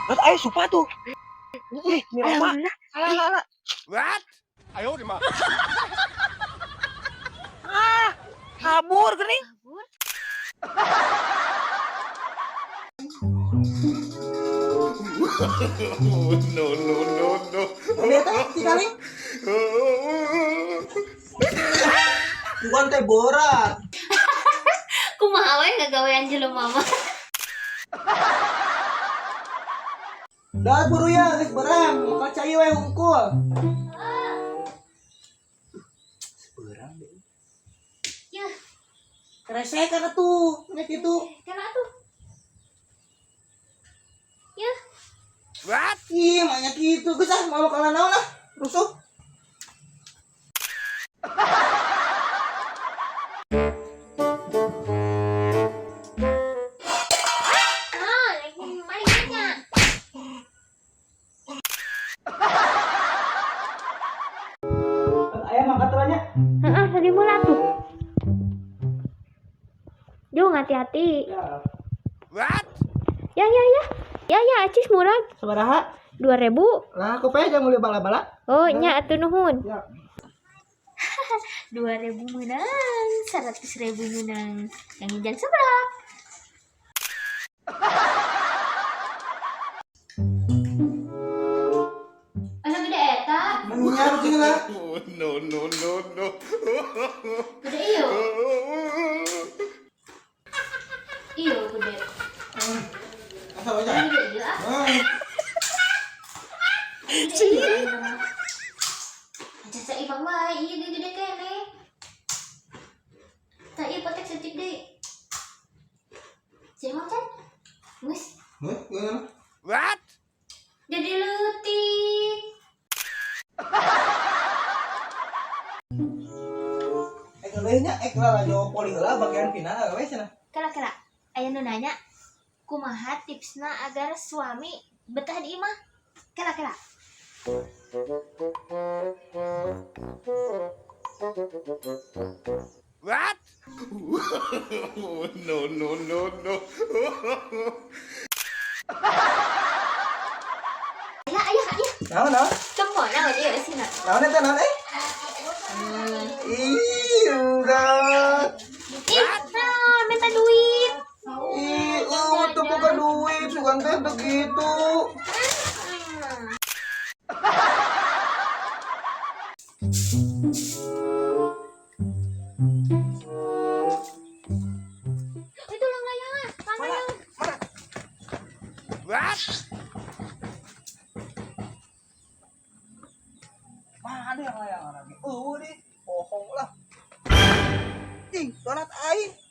Lihat ayo supa tuh. Ini Roma. Alah. What? Ayo di mana? Kabur geuning. No. Lihat si Kaling. Bukan teh borak. Kumaha we ngagawean jelema mah. Dah buru ya, geus berang. Maka cai we hungkul. Berang deh. Ya, Resek kana tuh, nya kitu. kana tuh. Ya, What? Ih, maknya kitu. Geus ah, mau kana naon ah? Rusuh. lagi malingnya. Ayam angkat teranya. Heeh, tadi mula tuh. Jung hati-hati. Ya. What? Ya, acis murah. Sabaraha? 2.000. Lah, aku pengen mulai bala-bala. Oh, nya atuh nuhun. Ya. 2.000 menang, 100.000 menang. Yang hijau sebelah. Anu gede eta? Manunya rucing lah. No. Gede iyo. Iyo gede. Asal aja. Anu gede iyo ah. Gede iyo. Aja sa ibang wae, ieu gede kene. Tah ieu potek setik deui. Cek macan. Geus Gimana? What? jadi leutik. Leuhnya lah jauh poli heula bagian final gawe cenah. Kala-kala aya nu nanya kumaha tipsna agar suami betah di imah. Kala-kala. What? No. Ayah. Naon? Tunggu naon ieu sina. Naon eta naon Ih, enggak. Naon minta duit. Ih, tuh bukan duit, sugan teh begitu. Itu yang layangan, mana? What? Mana yang layangan lagi? Deh, bohong lah. Ih, donat aing.